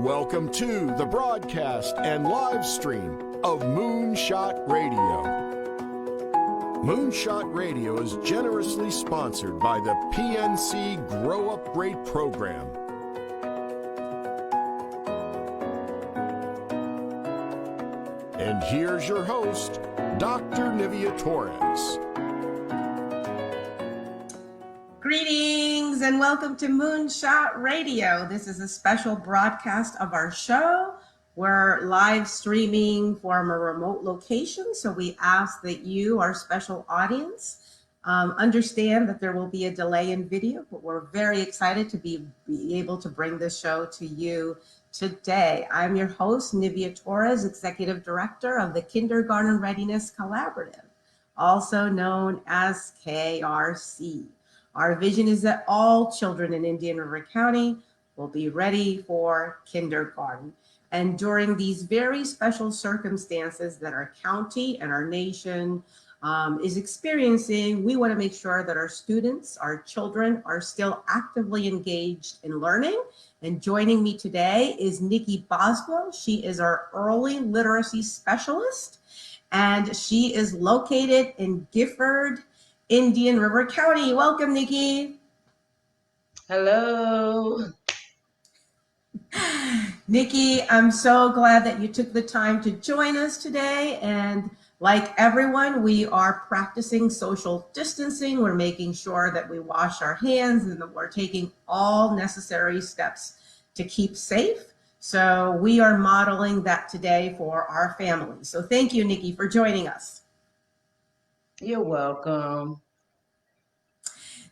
Welcome to the broadcast and live stream of Moonshot Radio. Moonshot Radio is generously sponsored by the PNC Grow Up Great program. And here's your host, Dr. Nivea Torres. Greetings and welcome to Moonshot Radio. This is a special broadcast of our show. We're live streaming from a remote location, so we ask that you, our special audience, understand that there will be a delay in video, but we're very excited to be able to bring this show to you today. I'm your host, Nivea Torres, Executive Director of the Kindergarten Readiness Collaborative, also known as KRC. Our vision is that all children in Indian River County will be ready for kindergarten. And during these very special circumstances that our county and our nation is experiencing, we want to make sure that our students, our children, are still actively engaged in learning. And joining me today is Nikki Boswell. She is our early literacy specialist, and she is located in Gifford, Indian River County. Welcome, Nikki. Hello. Nikki, I'm so glad that you took the time to join us today. And like everyone, we are practicing social distancing. We're making sure that we wash our hands and that we're taking all necessary steps to keep safe. So we are modeling that today for our families. So thank you, Nikki, for joining us. You're welcome.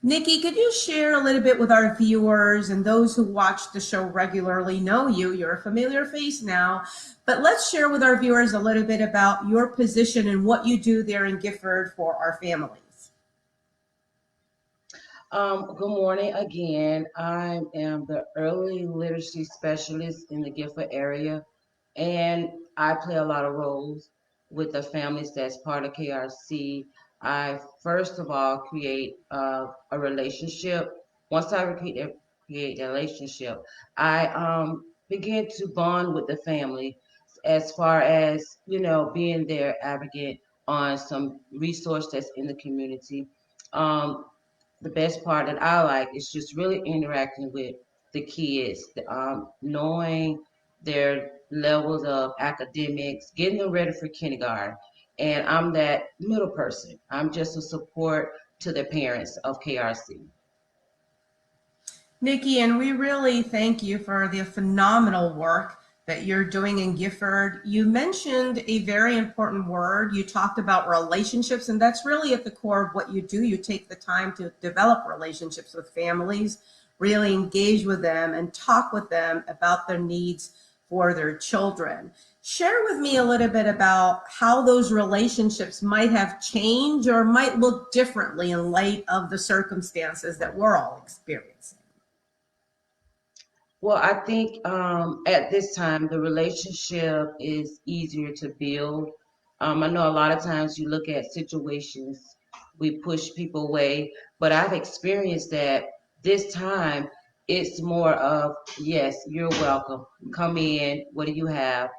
Nikki, could you share a little bit with our viewers, and those who watch the show regularly know you, you're a familiar face now, but let's share with our viewers a little bit about your position and what you do there in Gifford for our families. Good morning again. I am the early literacy specialist in the Gifford area, and I play a lot of roles with the families that's part of KRC. I first of all create a relationship. Once I create a relationship, I begin to bond with the family as far as, being their advocate on some resource that's in the community. The best part that I like is just really interacting with the kids, knowing their levels of academics, getting them ready for kindergarten. And I'm that middle person. I'm just a support to the parents of KRC. Nikki, and we really thank you for the phenomenal work that you're doing in Gifford. You mentioned a very important word. You talked about relationships, and that's really at the core of what you do. You take the time to develop relationships with families, really engage with them and talk with them about their needs for their children. Share with me a little bit about how those relationships might have changed or might look differently in light of the circumstances that we're all experiencing. Well, I think at this time, the relationship is easier to build. I know a lot of times you look at situations, we push people away, but I've experienced that this time it's more of, yes, you're welcome. Come in. What do you have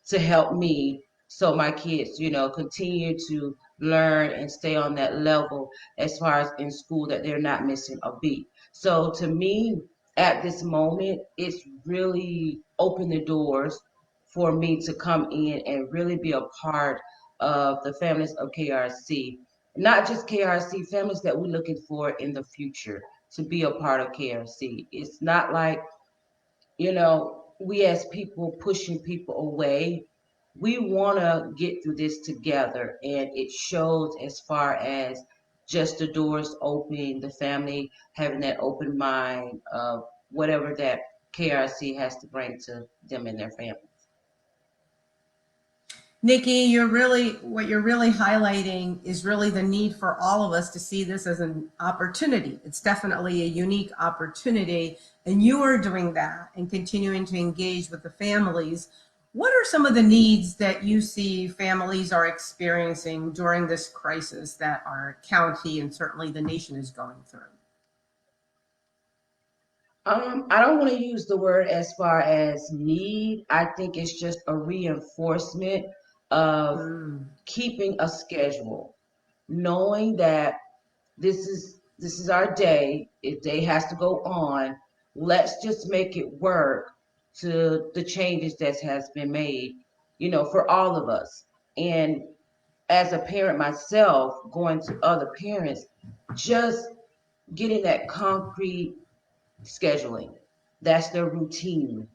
to help me so my kids, continue to learn and stay on that level as far as in school, that they're not missing a beat. So to me, at this moment, it's really opened the doors for me to come in and really be a part of the families of KRC. Not just KRC, families that we're looking for in the future to be a part of KRC. It's not like, we as people pushing people away. We want to get through this together, and it shows as far as just the doors open, the family having that open mind of whatever that KRC has to bring to them and their families. Nikki, what you're really highlighting is really the need for all of us to see this as an opportunity. It's definitely a unique opportunity, and you are doing that and continuing to engage with the families. What are some of the needs that you see families are experiencing during this crisis that our county and certainly the nation is going through? I don't want to use the word as far as need. I think it's just a reinforcement of Mm. keeping a schedule, knowing that this is our day. If day has to go on, let's just make it work to the changes that has been made, for all of us. And as a parent myself, going to other parents, just getting that concrete scheduling. That's their routine.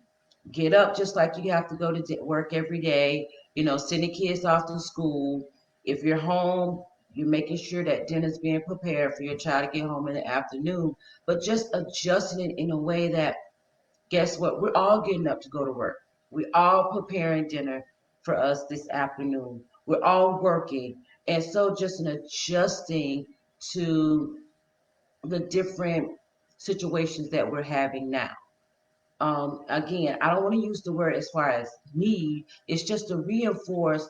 Get up just like you have to go to work every day, send the kids off to school. If you're home, you're making sure that dinner's being prepared for your child to get home in the afternoon, but just adjusting it in a way that, guess what? We're all getting up to go to work. We're all preparing dinner for us this afternoon. We're all working. And so just an adjusting to the different situations that we're having now. Again, I don't want to use the word as far as need. It's just to reinforce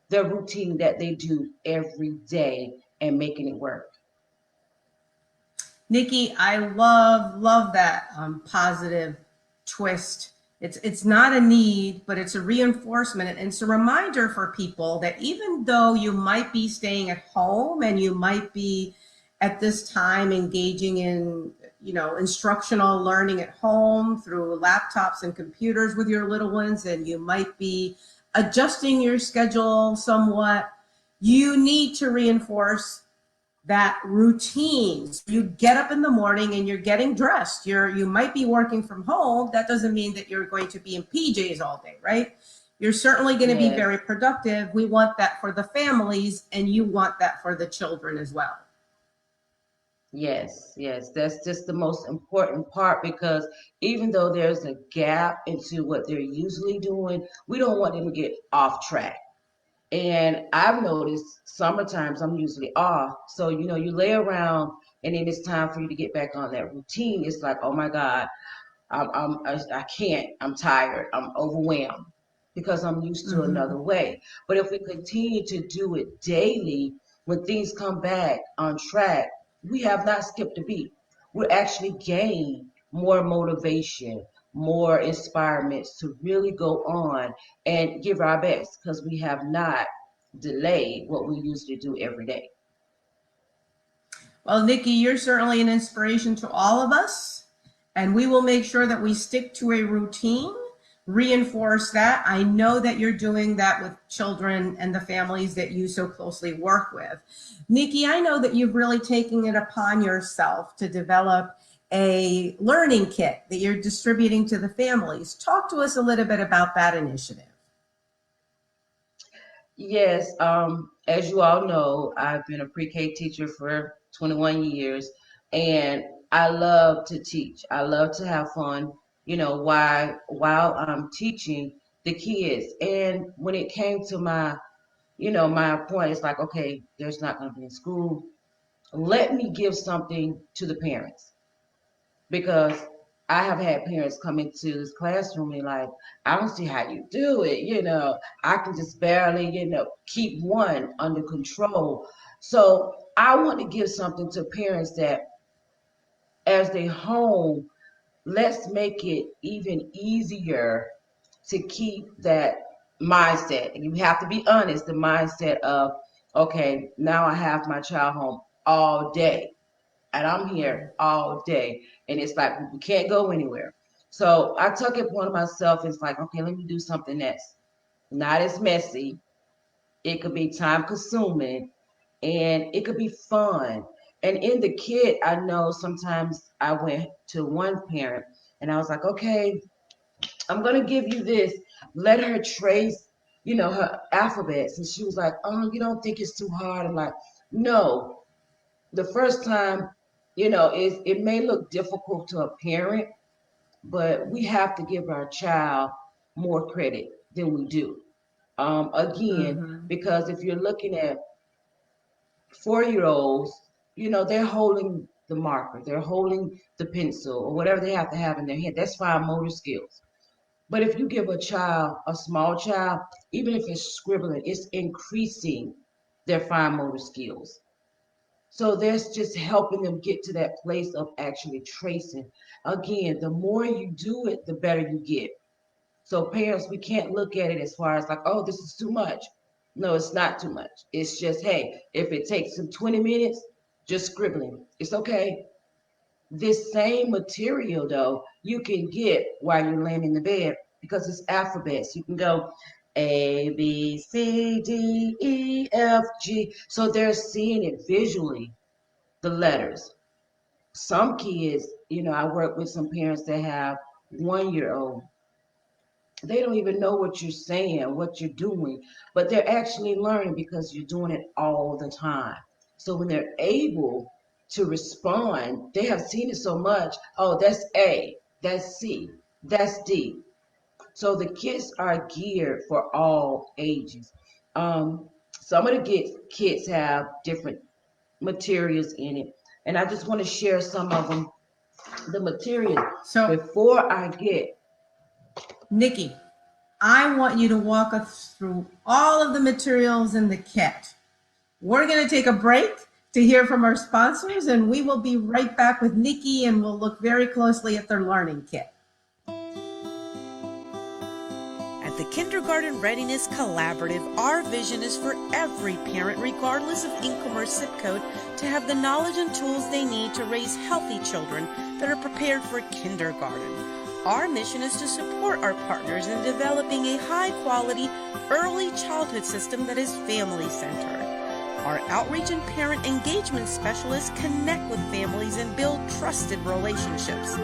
the routine that they do every day and making it work. Nikki, I love that positive twist. It's not a need, but it's a reinforcement, and it's a reminder for people that even though you might be staying at home and you might be at this time engaging in instructional learning at home through laptops and computers with your little ones, and you might be adjusting your schedule somewhat, you need to reinforce that routine. So you get up in the morning and you're getting dressed. You might be working from home. That doesn't mean that you're going to be in PJs all day, right? You're certainly going to be Yes, very productive. We want that for the families, and you want that for the children as well. yes, yes. That's just the most important part because even though there's a gap into what they're usually doing, we don't want them to get off track. And I've noticed summertimes I'm usually off. So, you lay around and then it's time for you to get back on that routine. It's like, oh my God, I can't. I'm tired. I'm overwhelmed because I'm used to Mm-hmm. another way. But if we continue to do it daily, when things come back on track, we have not skipped a beat. We're actually gain more motivation, more inspirements to really go on and give our best because we have not delayed what we usually do every day. Well, Nikki, you're certainly an inspiration to all of us, and we will make sure that we stick to a routine, reinforce that. I know that you're doing that with children and the families that you so closely work with. Nikki, I know that you've really taken it upon yourself to develop a learning kit that you're distributing to the families. Talk to us a little bit about that initiative. Yes, as you all know, I've been a pre-K teacher for 21 years, and I love to teach. I love to have fun, while I'm teaching the kids. And when it came to my point, it's like, okay, there's not going to be in school. Let me give something to the parents because I have had parents come into this classroom and like, I don't see how you do it. I can just barely, keep one under control. So I want to give something to parents that as they home, let's make it even easier to keep that mindset. And you have to be honest, the mindset of, okay, now I have my child home all day and I'm here all day. And it's like we can't go anywhere. So I took it upon myself. It's like, okay, let me do something that's not as messy. It could be time consuming and it could be fun. And in the kit, I know sometimes I went to one parent and I was like, okay, I'm gonna give you this. Let her trace, her alphabets. And she was like, oh, you don't think it's too hard? I'm like, no, the first time, it may look difficult to a parent, but we have to give our child more credit than we do. Again, Mm-hmm. because if you're looking at 4-year olds, they're holding the marker, they're holding the pencil or whatever they have to have in their hand. That's fine motor skills. But if you give a child, a small child, even if it's scribbling, it's increasing their fine motor skills. So there's just helping them get to that place of actually tracing. Again, the more you do it, the better you get. So parents, we can't look at it as far as like, oh, this is too much. No, it's not too much. It's just, hey, if it takes them 20 minutes, just scribbling. It's okay. This same material, though, you can get while you're laying in the bed because it's alphabets. You can go A, B, C, D, E, F, G. So they're seeing it visually, the letters. Some kids, I work with some parents that have 1-year-old. They don't even know what you're saying, what you're doing, but they're actually learning because you're doing it all the time. So when they're able to respond, they have seen it so much. Oh, that's A, that's C, that's D. So the kits are geared for all ages. Some of the kits have different materials in it, and I just want to share some of them, the materials. So before I get Nikki, I want you to walk us through all of the materials in the kit. We're going to take a break to hear from our sponsors, and we will be right back with Nikki, and we'll look very closely at their learning kit. At the Kindergarten Readiness Collaborative, our vision is for every parent, regardless of income or zip code, to have the knowledge and tools they need to raise healthy children that are prepared for kindergarten. Our mission is to support our partners in developing a high-quality early childhood system that is family-centered. Our outreach and parent engagement specialists connect with families and build trusted relationships.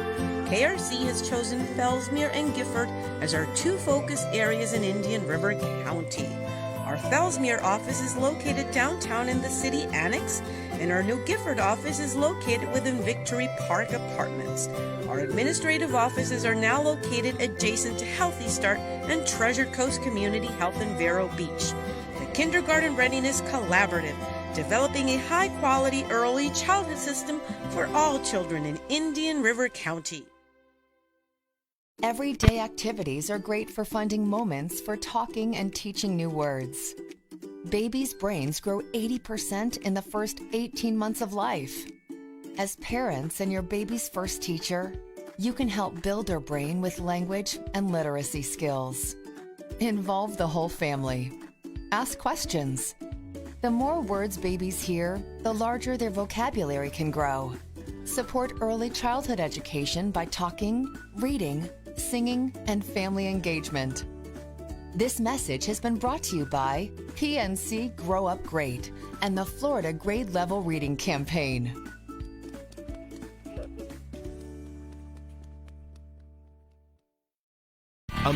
KRC has chosen Fellsmere and Gifford as our two focus areas in Indian River County. Our Fellsmere office is located downtown in the city annex, and our new Gifford office is located within Victory Park Apartments. Our administrative offices are now located adjacent to Healthy Start and Treasure Coast Community Health in Vero Beach. The Kindergarten Readiness Collaborative, developing a high-quality early childhood system for all children in Indian River County. Everyday activities are great for finding moments for talking and teaching new words. Babies' brains grow 80% in the first 18 months of life. As parents and your baby's first teacher, you can help build their brain with language and literacy skills. Involve the whole family. Ask questions. The more words babies hear, the larger their vocabulary can grow. Support early childhood education by talking, reading, singing, and family engagement. This message has been brought to you by PNC Grow Up Great and the Florida Grade Level Reading Campaign.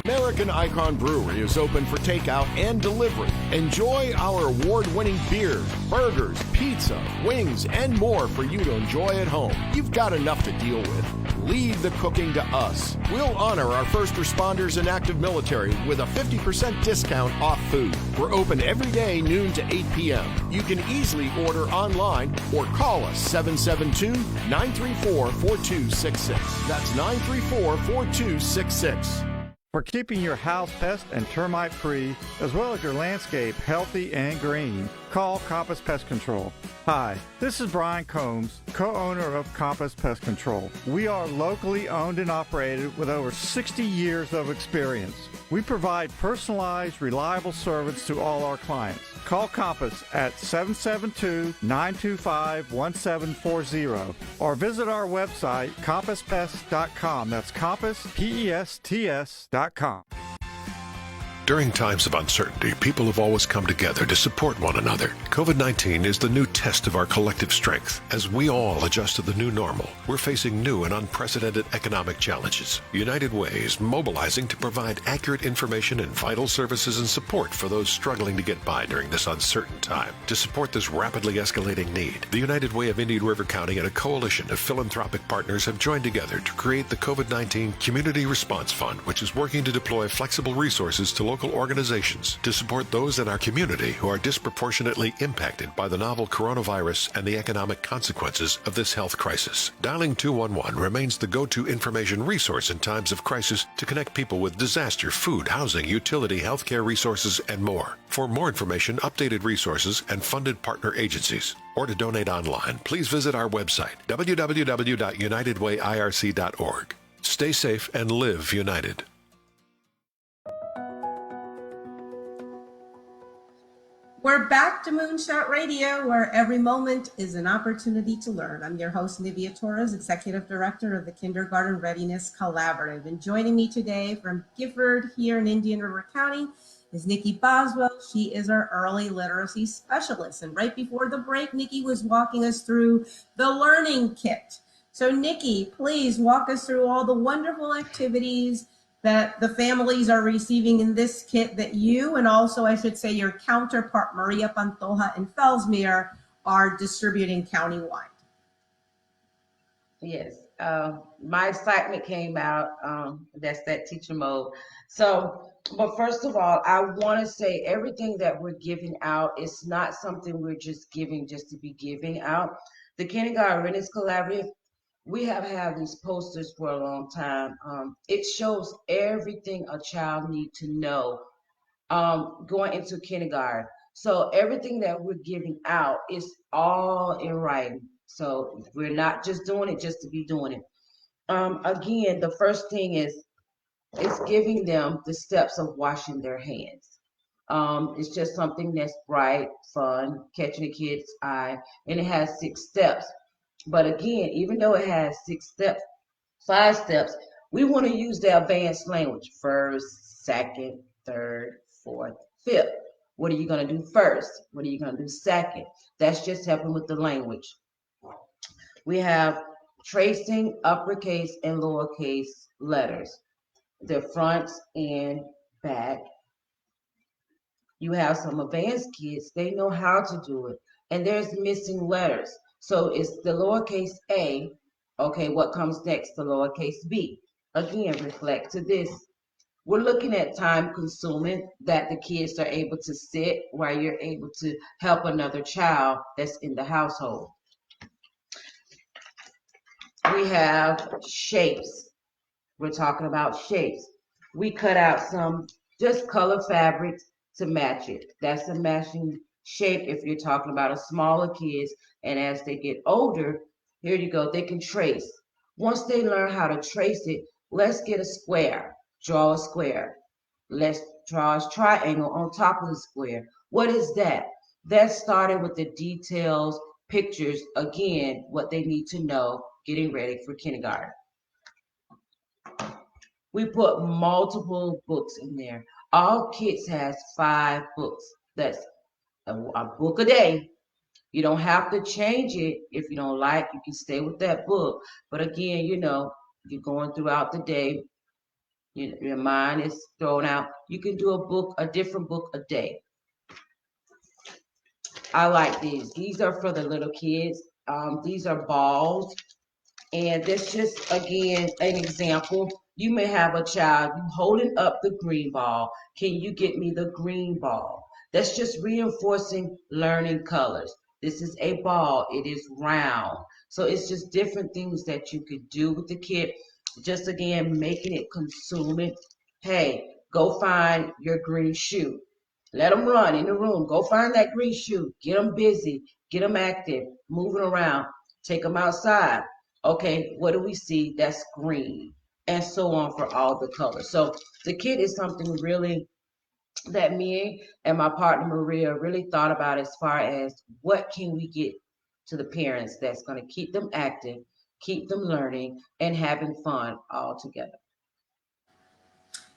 American Icon Brewery is open for takeout and delivery. Enjoy our award-winning beers, burgers, pizza, wings, and more for you to enjoy at home. You've got enough to deal with. Leave the cooking to us. We'll honor our first responders and active military with a 50% discount off food. We're open every day, noon to 8 p.m. You can easily order online or call us 772-934-4266. That's 934-4266. For keeping your house pest and termite free, as well as your landscape healthy and green, call Compass Pest Control. Hi, this is Brian Combs, co-owner of Compass Pest Control. We are locally owned and operated with over 60 years of experience. We provide personalized, reliable service to all our clients. Call Compass at 772-925-1740 or visit our website, CompassPest.com. That's Compass, PESTS.com. During times of uncertainty, people have always come together to support one another. COVID-19 is the new test of our collective strength. As we all adjust to the new normal, we're facing new and unprecedented economic challenges. United Way is mobilizing to provide accurate information and vital services and support for those struggling to get by during this uncertain time. To support this rapidly escalating need, the United Way of Indian River County and a coalition of philanthropic partners have joined together to create the COVID-19 Community Response Fund, which is working to deploy flexible resources to local organizations to support those in our community who are disproportionately impacted by the novel coronavirus and the economic consequences of this health crisis. Dialing 211 remains the go-to information resource in times of crisis to connect people with disaster, food, housing, utility, healthcare resources, and more. For more information, updated resources, and funded partner agencies, or to donate online, please visit our website, www.unitedwayirc.org. Stay safe and live united. We're back to Moonshot Radio, where every moment is an opportunity to learn. I'm your host, Nivea Torres, Executive Director of the Kindergarten Readiness Collaborative. And joining me today from Gifford here in Indian River County is Nikki Boswell. She is our early literacy specialist. And right before the break, Nikki was walking us through the learning kit. So Nikki, please walk us through all the wonderful activities that the families are receiving in this kit that you, and also I should say your counterpart Maria Pantoja in Fellsmere, are distributing countywide. Yes, my excitement came out. That's that teacher mode. So, but first of all, I want to say everything that we're giving out is not something we're just giving just to be giving out. The Kindergarten Readiness Collaborative, we have had these posters for a long time. It shows everything a child needs to know going into kindergarten. So everything that we're giving out is all in writing. So we're not just doing it just to be doing it. Again, the first thing is it's giving them the steps of washing their hands. It's just something that's bright, fun, catching a kid's eye, and it has 6 steps. But again, even though it has 6 steps, 5 steps, we want to use the advanced language. First, second, third, fourth, fifth. What are you going to do first? What are you going to do second? That's just helping with the language. We have tracing uppercase and lowercase letters, the front and back. You have some advanced kids, they know how to do it. And there's missing letters. So it's the lowercase a, okay, what comes next? The lowercase b. Again, reflect to this. We're looking at time consuming that the kids are able to sit while you're able to help another child that's in the household. We have shapes. We're talking about shapes. We cut out some just color fabrics to match it. That's a matching shape if you're talking about a smaller kids, and as they get older, here you go, they can trace. Once they learn how to trace it, let's get a square, draw a square. Let's draw a triangle on top of the square. What is that? That started with the details, pictures, again, what they need to know, getting ready for kindergarten. We put multiple books in there. All kids has 5 books. That's a book a day. You don't have to change it. If you don't like, you can stay with that book. But again, you know, you're going throughout the day, your mind is thrown out. You can do a different book a day. I like these. These are for the little kids. These are balls. And this just, again, an example. You may have a child, you holding up the green ball. Can you get me the green ball? That's just reinforcing learning colors. This is a ball. It is round. So it's just different things that you could do with the kid. Just, again, making it consuming. Hey, go find your green shoe. Let them run in the room. Go find that green shoe. Get them busy. Get them active. Moving around. Take them outside. Okay, what do we see? That's green. And so on for all the colors. So the kit is something really that me and my partner Maria really thought about as far as what can we get to the parents that's going to keep them active, keep them learning, and having fun all together.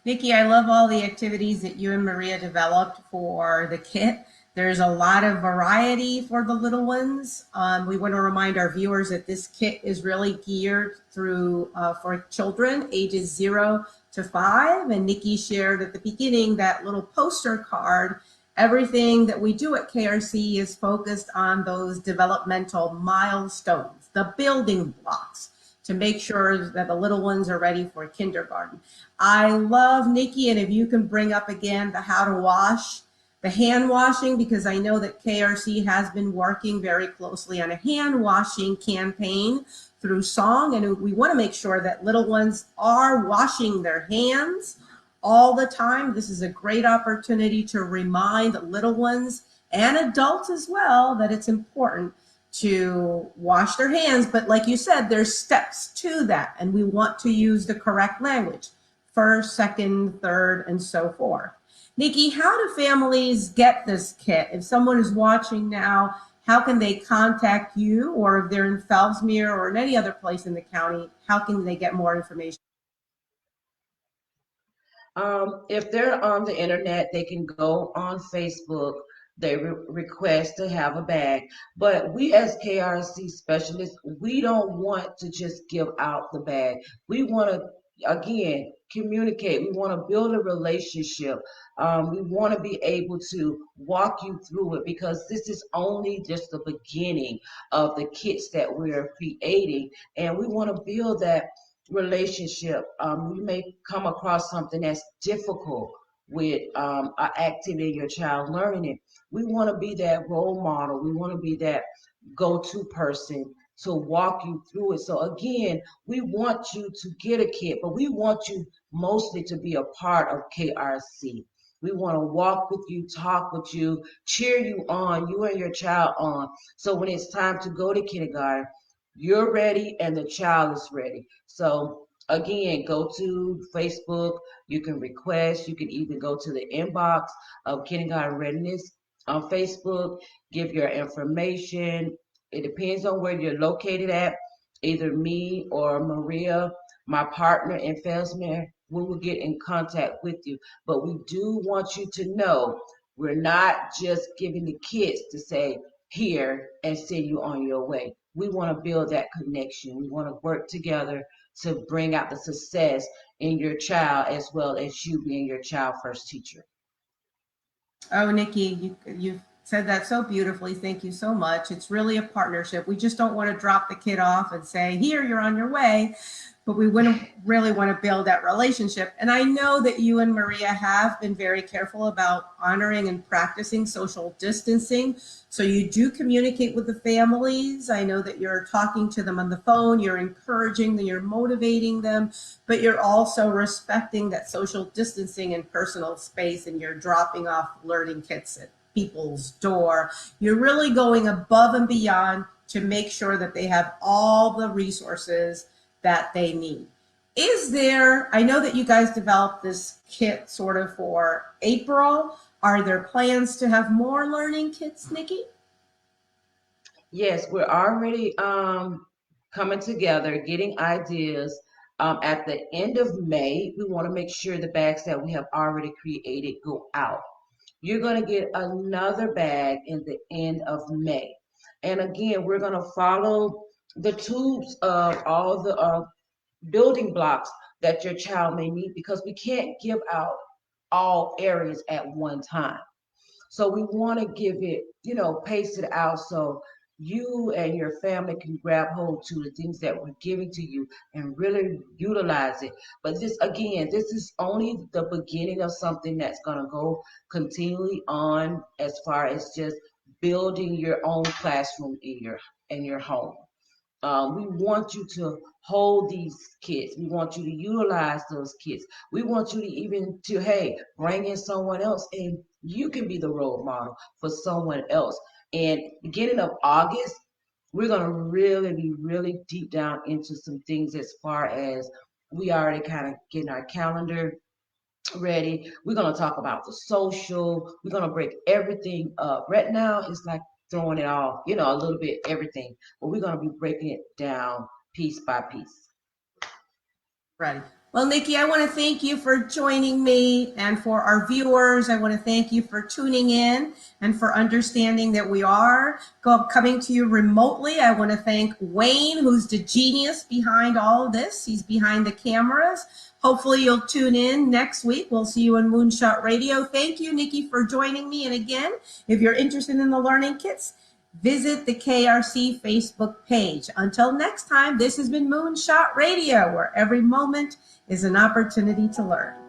Nikki, I love all the activities that you and Maria developed for the kit. There's a lot of variety for the little ones. We want to remind our viewers that this kit is really geared through for children ages 0 to 5. And Nikki shared at the beginning that little poster card. Everything that we do at KRC is focused on those developmental milestones, the building blocks. to make sure that the little ones are ready for kindergarten. I love, Nikki, and if you can bring up again the how to wash, the hand washing, because I know that KRC has been working very closely on a hand washing campaign through song, and we want to make sure that little ones are washing their hands all the time. This is a great opportunity to remind little ones and adults as well that it's important to wash their hands. But like you said, there's steps to that, and we want to use the correct language, first, second, third, and so forth. Nikki, how do families get this kit? If someone is watching now, how can they contact you? Or if they're in Phelpsmere or in any other place in the county, how can they get more information? If they're on the internet, they can go on Facebook. They request to have a bag. But we as KRC specialists, we don't want to just give out the bag. We want to, again, communicate. We want to build a relationship. We want to be able to walk you through it, because this is only just the beginning of the kits that we're creating. And we want to build that relationship. You may come across something that's difficult with an activity your child learning it. We want to be that role model. We want to be that go-to person to walk you through it. So again, we want you to get a kit, but we want you mostly to be a part of KRC. We want to walk with you, talk with you, cheer you on, you and your child on. So when it's time to go to kindergarten, you're ready and the child is ready. So again, go to Facebook. You can request. You can even go to the inbox of Kindergarten Readiness on Facebook. Give your information. It depends on where you're located at. Either me or Maria, my partner in Fellsmere, we will get in contact with you. But we do want you to know we're not just giving the kids to say here and send you on your way. We want to build that connection. We want to work together to bring out the success in your child, as well as you being your child first teacher. Oh, Nikki, you said that so beautifully. Thank you so much. It's really a partnership. We just don't want to drop the kid off and say, here, you're on your way. But we really want to build that relationship. And I know that you and Maria have been very careful about honoring and practicing social distancing. So you do communicate with the families. I know that you're talking to them on the phone, you're encouraging them, you're motivating them, but you're also respecting that social distancing and personal space, and you're dropping off learning kits at people's door. You're really going above and beyond to make sure that they have all the resources that they need. Is there, I know that you guys developed this kit sort of for April. Are there plans to have more learning kits, Nikki? Yes, we're already coming together, getting ideas. At the end of May, we want to make sure the bags that we have already created go out. You're going to get another bag in the end of May. And again, we're going to follow the tubes of all the building blocks that your child may need, because we can't give out all areas at one time. So we want to give it, pace it out so you and your family can grab hold to the things that we're giving to you and really utilize it. But this is only the beginning of something that's going to go continually on, as far as just building your own classroom in your home. We want you to hold these kids. We want you to utilize those kids. We want you to bring in someone else, and you can be the role model for someone else. And beginning of August, we're going to really be really deep down into some things, as far as we already kind of getting our calendar ready. We're going to talk about the social. We're going to break everything up. Right now, it's like throwing it all, a little bit, everything. But we're going to be breaking it down piece by piece. Right. Well, Nikki, I want to thank you for joining me, and for our viewers, I want to thank you for tuning in and for understanding that we are coming to you remotely. I want to thank Wayne, who's the genius behind all of this. He's behind the cameras. Hopefully you'll tune in next week. We'll see you on Moonshot Radio. Thank you, Nikki, for joining me. And again, if you're interested in the learning kits, visit the KRC Facebook page. Until next time, this has been Moonshot Radio, where every moment is an opportunity to learn.